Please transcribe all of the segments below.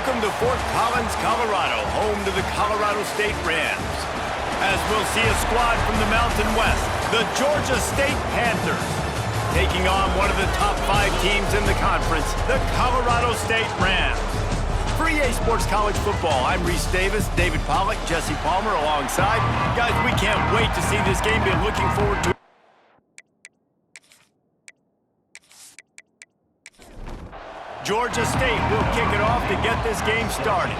Welcome to Fort Collins, Colorado, home to the Colorado State Rams. As we'll see a squad from the Mountain West, the Georgia State Panthers, taking on one of the top 5 teams in the conference, the Colorado State Rams. For EA Sports College Football, I'm Reese Davis, David Pollack, Jesse Palmer alongside. Guys, we can't wait to see this game. Been looking forward to it. Georgia State will kick it off to get this game started.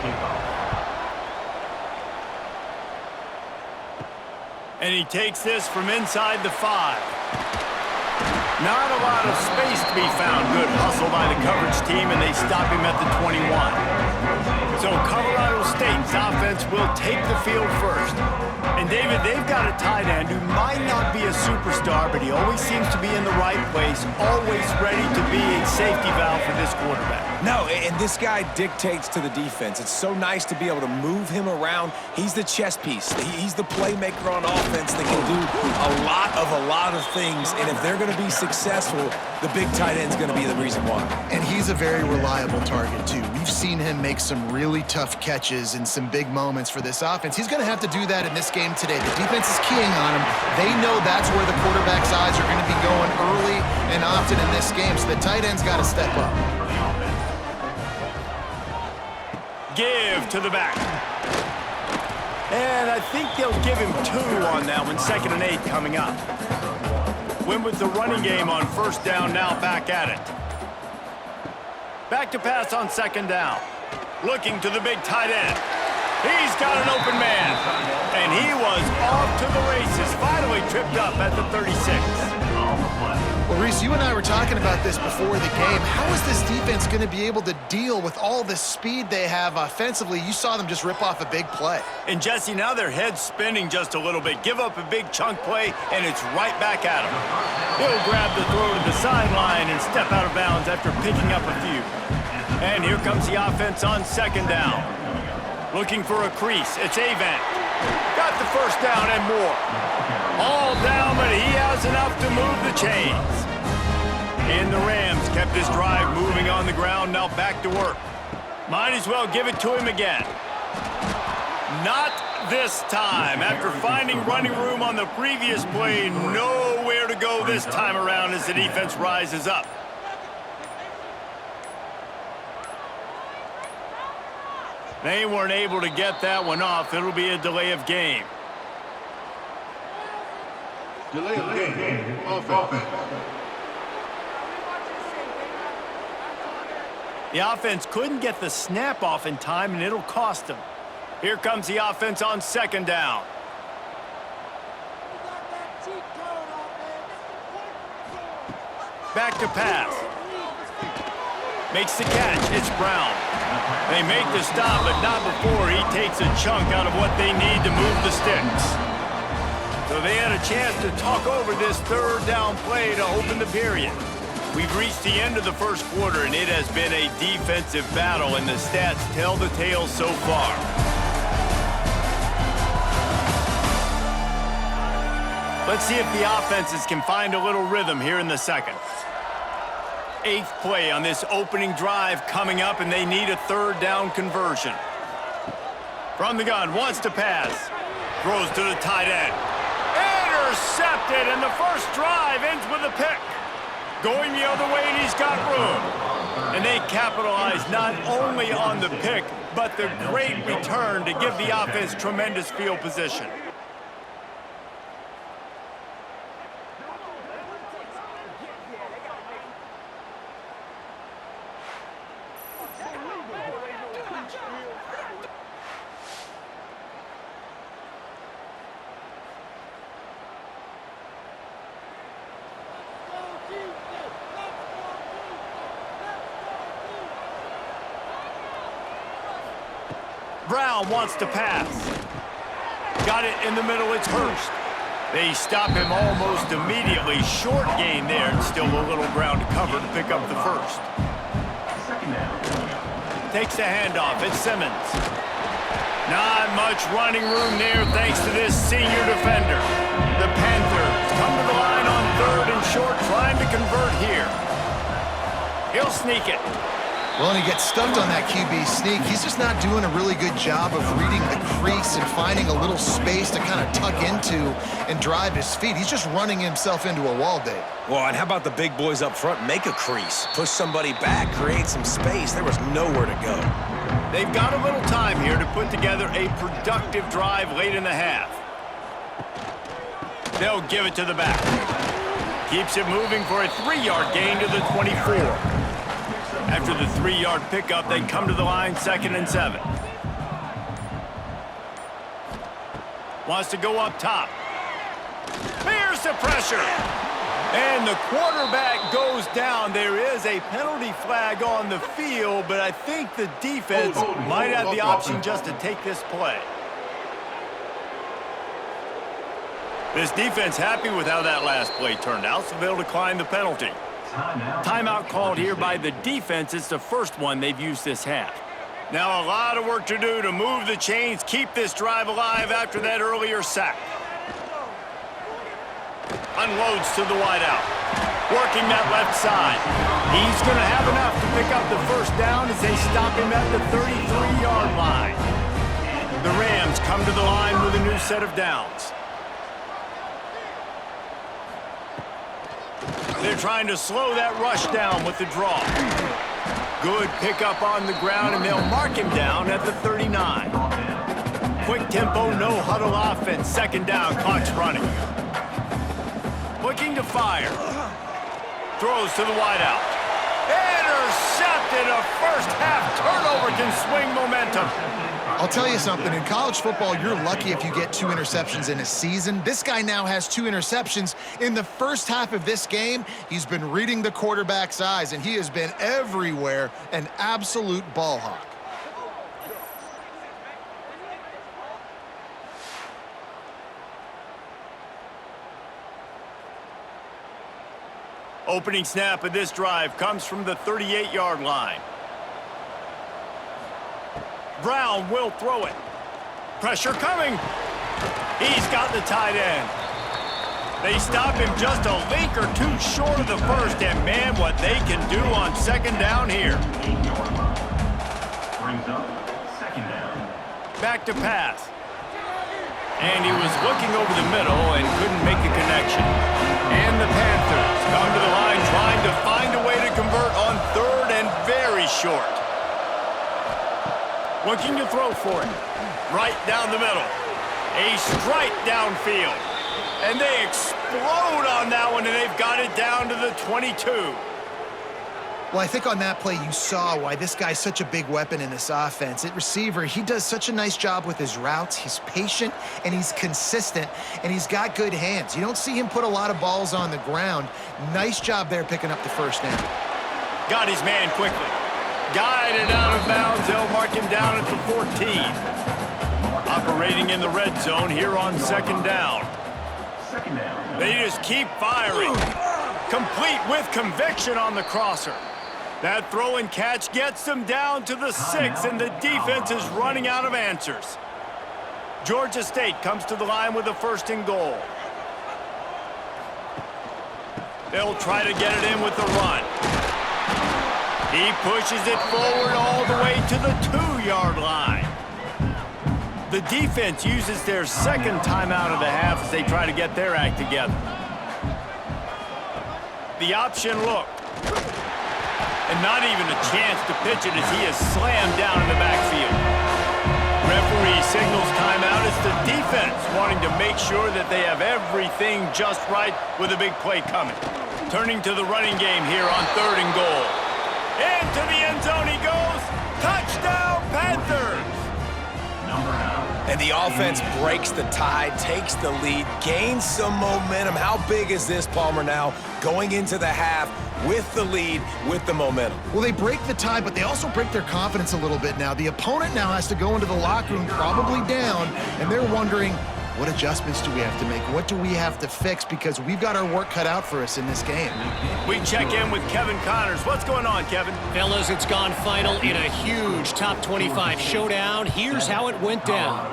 And he takes this from inside the 5. Not a lot of space to be found. Good hustle by the coverage team, and they stop him at the 21. So Colorado State's offense will take the field first. And David, they've got a tight end who might not be a superstar, but he always seems to be in the right place, always ready to be a safety valve for this quarterback. No, and this guy dictates to the defense. It's so nice to be able to move him around. He's the chess piece. He's the playmaker on offense that can do a lot of things. And if they're going to be successful, the big tight end's going to be the reason why. And he's a very reliable target, too. We've seen him make some really tough catches in some big moments for this offense. He's going to have to do that in this game today. The defense is keying on him. They know that's where the quarterback's eyes are going to be going early and often in this game, so the tight end's got to step up. Give to the back. And I think they'll give him 2 on that one. 2nd and 8 coming up. Went with the running game on first down, now back at it. Back to pass on 2nd down. Looking to the big tight end. He's got an open man. And he was off to the races. Finally tripped up at the 36. Well, Reese, you and I were talking about this before the game. How is this defense going to be able to deal with all the speed they have offensively? You saw them just rip off a big play. And Jesse, now their head's spinning just a little bit. Give up a big chunk play, and it's right back at him. He'll grab the throw to the sideline and step out of bounds after picking up a few. And here comes the offense on 2nd down. Looking for a crease. It's Avant. Got the first down and more. All down, but he has enough to move the chains. And the Rams kept this drive moving on the ground, now back to work. Might as well give it to him again. Not this time. After finding running room on the previous play, nowhere to go this time around as the defense rises up. They weren't able to get that one off. It'll be a delay of game. Delay of game. Offense. The offense couldn't get the snap off in time, and it'll cost them. Here comes the offense on 2nd down. Back to pass. Makes the catch. It's Brown. They make the stop, but not before he takes a chunk out of what they need to move the sticks. So they had a chance to talk over this 3rd down play to open the period. We've reached the end of the first quarter, and it has been a defensive battle, and the stats tell the tale so far. Let's see if the offenses can find a little rhythm here in the 2nd. 8th play on this opening drive coming up, and they need a 3rd down conversion. From the gun, wants to pass. Throws to the tight end. Intercepted, and the first drive ends with a pick. Going the other way, and he's got room. And they capitalize not only on the pick, but the great return to give the offense tremendous field position. Brown wants to pass. Got it in the middle, it's Hurst. They stop him almost immediately. Short gain there, and still a little ground to cover to pick up the first. Takes the handoff, it's Simmons. Not much running room there thanks to this senior defender. The Panthers come to the line on 3rd and short, trying to convert here. He'll sneak it. Well, and he gets stuffed on that QB sneak. He's just not doing a really good job of reading the crease and finding a little space to kind of tuck into and drive his feet. He's just running himself into a wall, Dave. Well, and how about the big boys up front? Make a crease, push somebody back, create some space. There was nowhere to go. They've got a little time here to put together a productive drive late in the half. They'll give it to the back. Keeps it moving for a 3-yard gain to the 24. After the 3-yard pickup, they come to the line 2nd and 7. Wants to go up top. Here's the pressure. And the quarterback goes down. There is a penalty flag on the field, but I think the defense might have the option just to take this play. This defense happy with how that last play turned out, so they'll decline the penalty. Timeout called here by the defense. It's the first one they've used this half. Now a lot of work to do to move the chains, keep this drive alive after that earlier sack. Unloads to the wideout. Working that left side. He's going to have enough to pick up the first down as they stop him at the 33-yard line. The Rams come to the line with a new set of downs. They're trying to slow that rush down with the draw. Good pickup on the ground, and they'll mark him down at the 39. Quick tempo, no huddle offense. 2nd down, clock's running. Looking to fire. Throws to the wideout. Intercepted. A first half turnover can swing momentum. I'll tell you something, in college football, you're lucky if you get 2 interceptions in a season. This guy now has 2 interceptions. In the first half of this game, he's been reading the quarterback's eyes, and he has been everywhere, an absolute ball hawk. Opening snap of this drive comes from the 38-yard line. Brown will throw it. Pressure coming. He's got the tight end. They stop him just a link or 2 short of the first, and man, what they can do on 2nd down here. Brings up 2nd down. Back to pass. And he was looking over the middle and couldn't make a connection. And the Panthers come to the line trying to find a way to convert on 3rd and very short. Looking to throw for it. Right down the middle. A strike downfield. And they explode on that one, and they've got it down to the 22. Well, I think on that play you saw why this guy's such a big weapon in this offense. At receiver, he does such a nice job with his routes. He's patient, and he's consistent, and he's got good hands. You don't see him put a lot of balls on the ground. Nice job there picking up the first down. Got his man quickly. Guided out of bounds. They'll mark him down at the 14. Operating in the red zone here on 2nd down. They just keep firing. Complete with conviction on the crosser. That throw and catch gets them down to the 6, and the defense is running out of answers. Georgia State comes to the line with a 1st and goal. They'll try to get it in with the run. He pushes it forward all the way to the 2-yard line. The defense uses their 2nd timeout of the half as they try to get their act together. The option look. And not even a chance to pitch it as he is slammed down in the backfield. Referee signals timeout as the defense wanting to make sure that they have everything just right with a big play coming. Turning to the running game here on 3rd and goal. Into the end zone he goes. Touchdown, Panthers! And the offense breaks the tie, takes the lead, gains some momentum. How big is this, Palmer, now going into the half with the lead, with the momentum? Well, they break the tie, but they also break their confidence a little bit now. The opponent now has to go into the locker room probably down, and they're wondering, what adjustments do we have to make? What do we have to fix? Because we've got our work cut out for us in this game. We check in with Kevin Connors. What's going on, Kevin? Fellas, it's gone final in a huge top 25 showdown. Here's how it went down.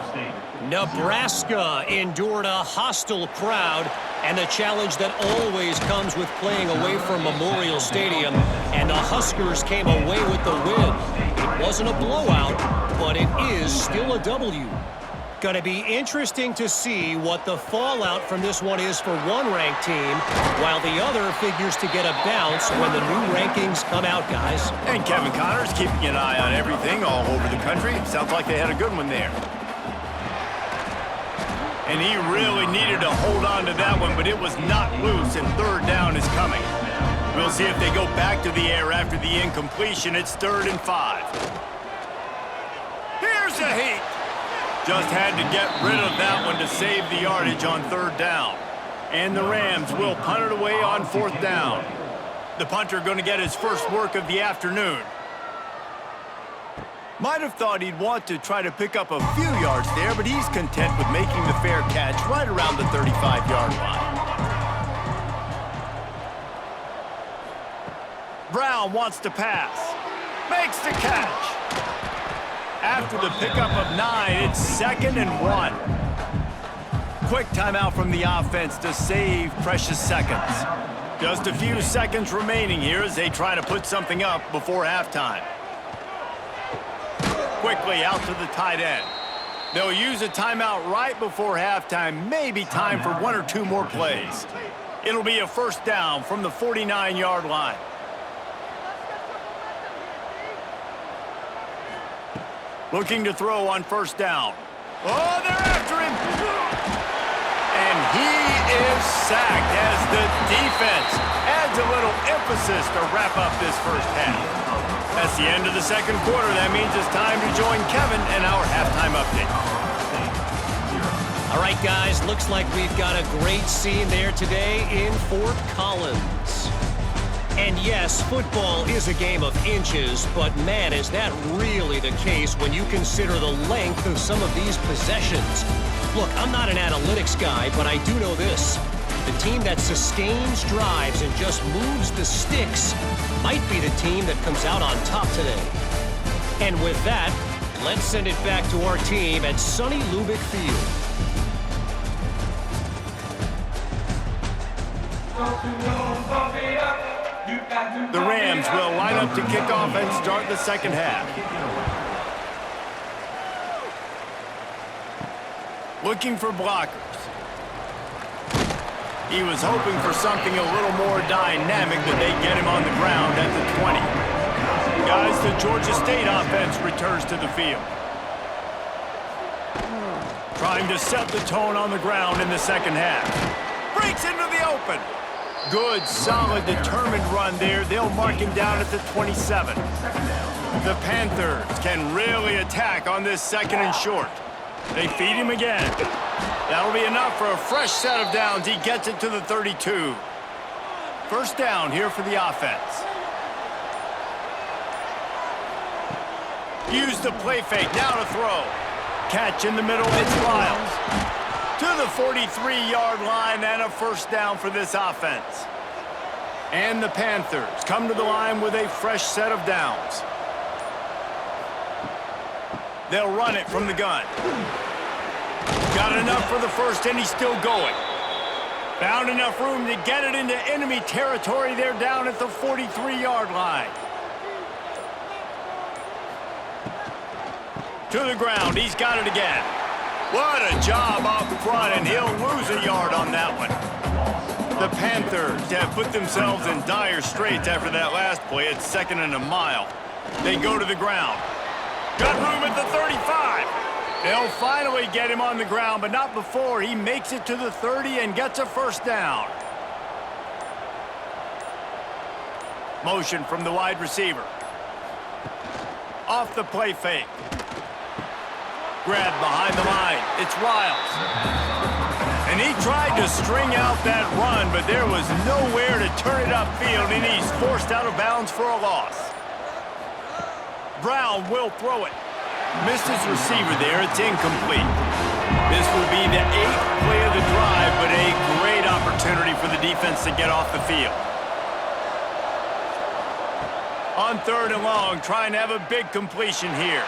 Nebraska endured a hostile crowd and the challenge that always comes with playing away from Memorial Stadium, and the Huskers came away with the win. It wasn't a blowout, but it is still a W. Going to be interesting to see what the fallout from this one is for one ranked team, while the other figures to get a bounce when the new rankings come out, guys. And Kevin Connor's keeping an eye on everything all over the country. Sounds like they had a good one there. And he really needed to hold on to that one, but it was not loose, and third down is coming. We'll see if they go back to the air after the incompletion. It's 3rd and 5. Here's a heat. Just had to get rid of that one to save the yardage on 3rd down. And the Rams will punt it away on 4th down. The punter going to get his first work of the afternoon. Might have thought he'd want to try to pick up a few yards there, but he's content with making the fair catch right around the 35-yard line. Brown wants to pass. Makes the catch. After the pickup of 9, it's 2nd and 1. Quick timeout from the offense to save precious seconds. Just a few seconds remaining here as they try to put something up before halftime. Quickly out to the tight end. They'll use a timeout right before halftime, maybe time for 1 or 2 more plays. It'll be a 1st down from the 49-yard line. Looking to throw on 1st down. Oh, they're after him! And he is sacked as the defense adds a little emphasis to wrap up this first half. That's the end of the 2nd quarter. That means it's time to join Kevin in our halftime update. All right, guys, looks like we've got a great scene there today in Fort Collins. And yes, football is a game of inches, but man, is that really the case when you consider the length of some of these possessions. Look, I'm not an analytics guy, but I do know this. The team that sustains drives and just moves the sticks might be the team that comes out on top today. And with that, let's send it back to our team at sunny Lubick Field. The Rams will line up to kick off and start the 2nd half. Looking for blockers. He was hoping for something a little more dynamic, but they get him on the ground at the 20. Guys, the Georgia State offense returns to the field. Trying to set the tone on the ground in the 2nd half. Breaks into the open. Good, solid, determined run there. They'll mark him down at the 27. The Panthers can really attack on this 2nd and short. They feed him again. That'll be enough for a fresh set of downs. He gets it to the 32. 1st down here for the offense. Use the play fake, now to throw. Catch in the middle, it's Lyles. To the 43-yard line and a 1st down for this offense. And the Panthers come to the line with a fresh set of downs. They'll run it from the gun. Got enough for the 1st, and he's still going. Found enough room to get it into enemy territory. They're down at the 43-yard line. To the ground, he's got it again. What a job up front, and he'll lose a yard on that one. The Panthers have put themselves in dire straits after that last play. It's 2nd and a mile. They go to the ground. Got room at the 35. They'll finally get him on the ground, but not before he makes it to the 30 and gets a 1st down. Motion from the wide receiver. Off the play fake. Grab behind the line. It's Lyles. And he tried to string out that run, but there was nowhere to turn it upfield, and he's forced out of bounds for a loss. Brown will throw it. Missed his receiver there. It's incomplete. This will be the 8th play of the drive, but a great opportunity for the defense to get off the field. On 3rd and long, trying to have a big completion here.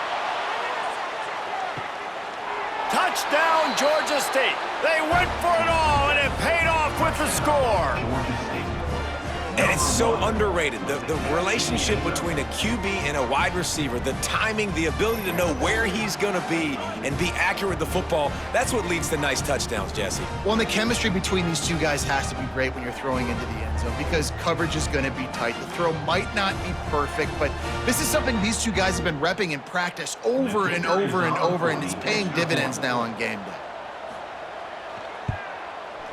Touchdown, Georgia State. They went for it all, and it paid off with the score. And it's so underrated. The relationship between a QB and a wide receiver, the timing, the ability to know where he's going to be and be accurate with the football, that's what leads to nice touchdowns, Jesse. Well, and the chemistry between these two guys has to be great when you're throwing into the end zone because coverage is going to be tight. The throw might not be perfect, but this is something these two guys have been repping in practice over and over and over, and it's paying dividends now on game day.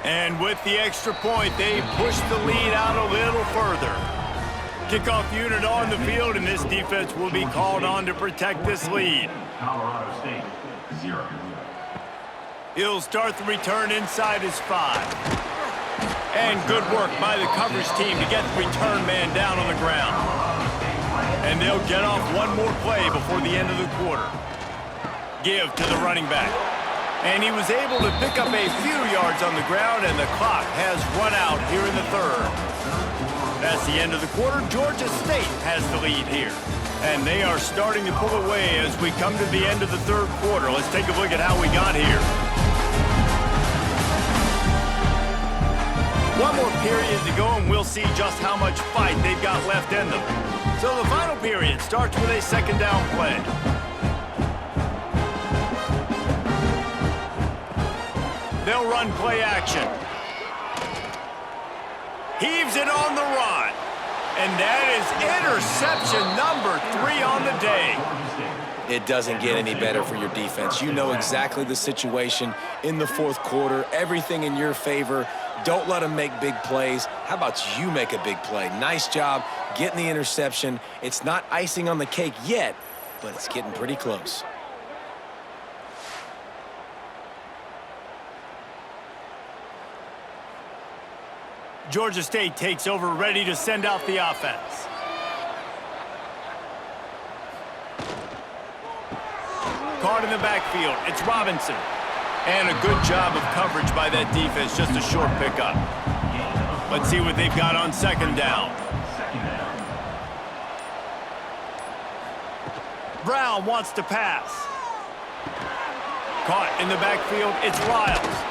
And with the extra point, they push the lead out a little further. Kickoff unit on the field, and this defense will be called on to protect this lead. Colorado State, 0. He'll start the return inside his 5. And good work by the coverage team to get the return man down on the ground. And they'll get off one more play before the end of the quarter. Give to the running back. And he was able to pick up a few yards on the ground, and the clock has run out here in the third. That's the end of the quarter. Georgia State has the lead here. And they are starting to pull away as we come to the end of the third quarter. Let's take a look at how we got here. One more period to go, and we'll see just how much fight they've got left in them. So the final period starts with a second down play. They'll run play action. Heaves it on the run. And that is interception number 3 on the day. It doesn't get any better for your defense. You know exactly the situation in the fourth quarter, everything in your favor. Don't let them make big plays. How about you make a big play? Nice job getting the interception. It's not icing on the cake yet, but it's getting pretty close. Georgia State takes over, ready to send out the offense. Caught in the backfield, it's Robinson. And a good job of coverage by that defense, just a short pickup. Let's see what they've got on second down. Brown wants to pass. Caught in the backfield, it's Lyles.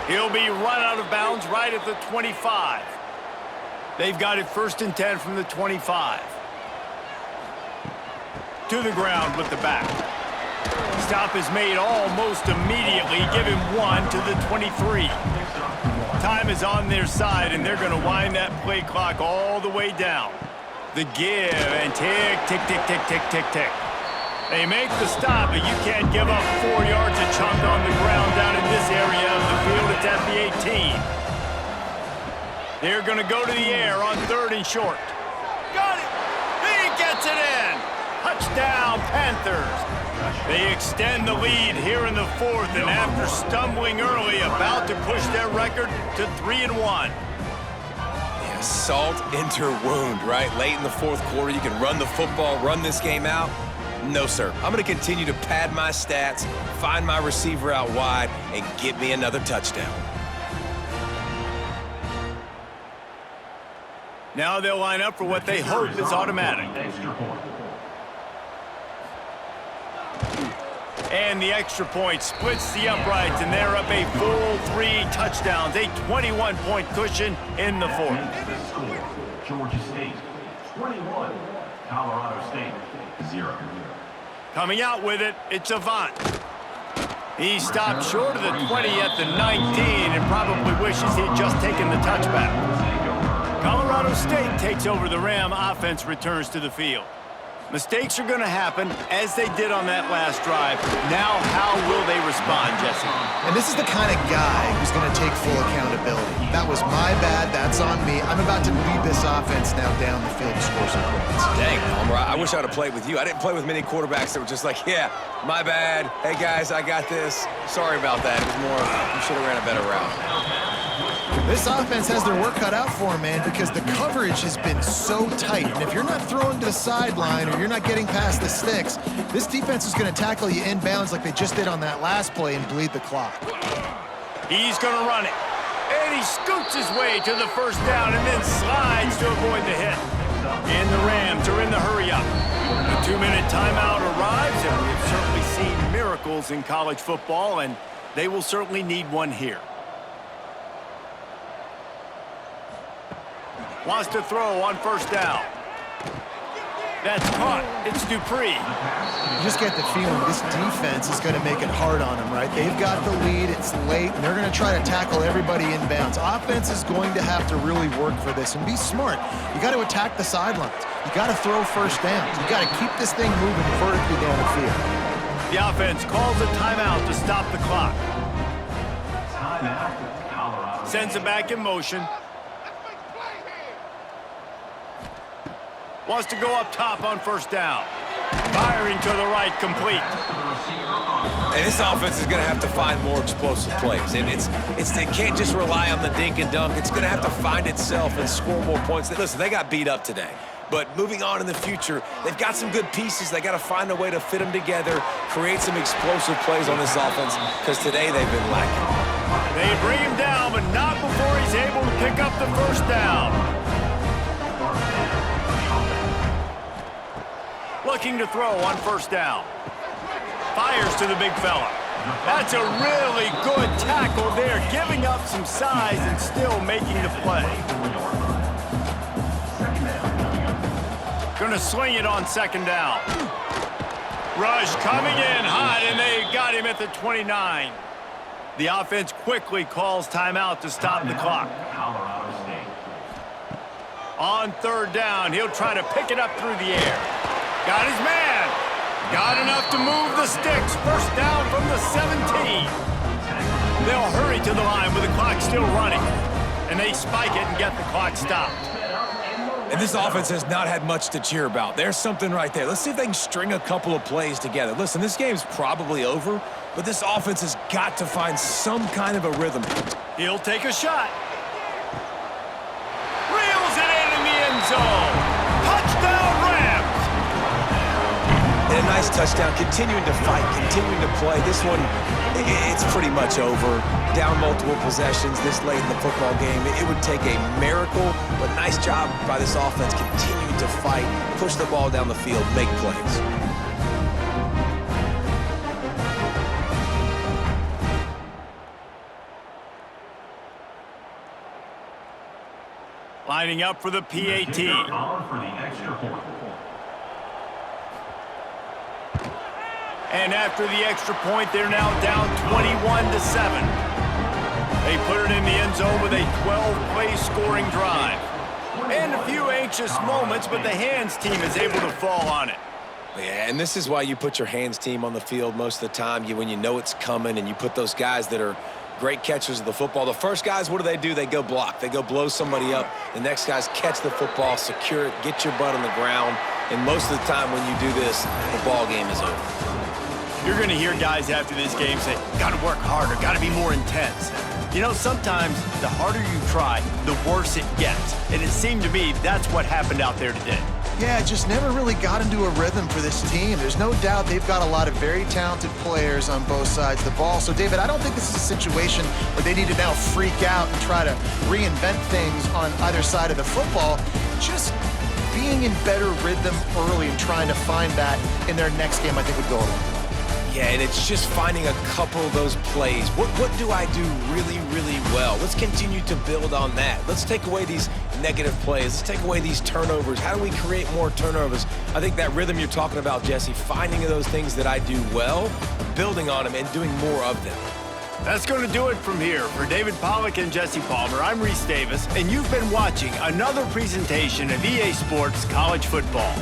He'll be run out of bounds right at the 25. They've got it 1st and 10 from the 25. To the ground with the back. Stop is made almost immediately. Give him 1 to the 23. Time is on their side, and they're going to wind that play clock all the way down. The give, and tick, tick, tick, tick, tick, tick, tick. They make the stop, but you can't give up 4 yards a chunk on the ground down in this area of the field. It's at the 18. They're going to go to the air on 3rd and short. Got it! He gets it in! Touchdown, Panthers! They extend the lead here in the 4th, and after stumbling early, about to push their record to 3-1. Yeah, salt into wound, right? Late in the fourth quarter, you can run the football, run this game out. No, sir. I'm going to continue to pad my stats, find my receiver out wide, and get me another touchdown. Now they'll line up for what they hope is automatic. And the extra point splits the uprights, and they're up a full 3 touchdowns, a 21-point cushion in the 4th. The score, Georgia State, 21. Colorado State, 0. Coming out with it, it's Avant. He stopped short of the 20 at the 19 and probably wishes he'd just taken the touchback. Colorado State takes over. The Ram offense returns to the field. Mistakes are going to happen, as they did on that last drive. Now, how will they respond, Jesse? And this is the kind of guy who's going to take full accountability. That was my bad. That's on me. I'm about to lead this offense now down the field to score some points. Dang, Palmer, I wish I would have played with you. I didn't play with many quarterbacks that were just like, yeah, my bad. Hey, guys, I got this. Sorry about that. It was more, you should have ran a better route. This offense has their work cut out for them, man, because the coverage has been so tight. And if you're not throwing to the sideline or you're not getting past the sticks, this defense is going to tackle you inbounds like they just did on that last play and bleed the clock. He's going to run it. And he scoots his way to the 1st down and then slides to avoid the hit. And the Rams are in the hurry-up. The 2-minute timeout arrives, and we've certainly seen miracles miracles in college football, and they will certainly need one here. Wants to throw on first down. That's caught. It's Dupree. You just get the feeling this defense is going to make it hard on them, right? They've got the lead. It's late, and they're going to try to tackle everybody inbounds. Offense is going to have to really work for this and be smart. You got to attack the sidelines. You got to throw first downs. You got to keep this thing moving vertically down the field. The offense calls a timeout to stop the clock. Timeout, Colorado. Sends it back in motion. Wants to go up top on first down. Firing to the right, complete. And this offense is going to have to find more explosive plays. And it can't just rely on the dink and dunk. It's going to have to find itself and score more points. Listen, they got beat up today. But moving on in the future, they've got some good pieces. They got to find a way to fit them together, create some explosive plays on this offense, because today they've been lacking. They bring him down, but not before he's able to pick up the first down. Looking to throw on first down. Fires to the big fella. That's a really good tackle there, giving up some size and still making the play. Gonna swing it on second down. Rush coming in hot, and they got him at the 29. The offense quickly calls timeout to stop the clock. Colorado State. On third down, he'll try to pick it up through the air. Got his man. Got enough to move the sticks. First down from the 17. They'll hurry to the line with the clock still running. And they spike it and get the clock stopped. And this offense has not had much to cheer about. There's something right there. Let's see if they can string a couple of plays together. Listen, this game's probably over, but this offense has got to find some kind of a rhythm. He'll take a shot. Reels it in the end zone. Touchdown, Rams! And a nice touchdown, continuing to fight, continuing to play. This one, it's pretty much over. Down multiple possessions this late in the football game. It would take a miracle, but nice job by this offense continuing to fight, push the ball down the field, make plays. Lining up for the PAT. On for the extra point. And after the extra point, they're now down 21-7. They put it in the end zone with a 12-play scoring drive. And a few anxious moments, but the hands team is able to fall on it. Yeah, and this is why you put your hands team on the field most of the time. When you know it's coming, and you put those guys that are great catchers of the football. The first guys, what do? They go block. They go blow somebody up. The next guys catch the football, secure it, get your butt on the ground. And most of the time when you do this, the ball game is over. You're going to hear guys after this game say, got to work harder, got to be more intense. You know, sometimes the harder you try, the worse it gets. And it seemed to me that's what happened out there today. Yeah, just never really got into a rhythm for this team. There's no doubt they've got a lot of very talented players on both sides of the ball. So, David, I don't think this is a situation where they need to now freak out and try to reinvent things on either side of the football. Just being in better rhythm early and trying to find that in their next game, I think would go a long way. Yeah, and it's just finding a couple of those plays. What do I do really, really well? Let's continue to build on that. Let's take away these negative plays. Let's take away these turnovers. How do we create more turnovers? I think that rhythm you're talking about, Jesse, finding those things that I do well, building on them, and doing more of them. That's going to do it from here. For David Pollack and Jesse Palmer, I'm Reese Davis, and you've been watching another presentation of EA Sports College Football.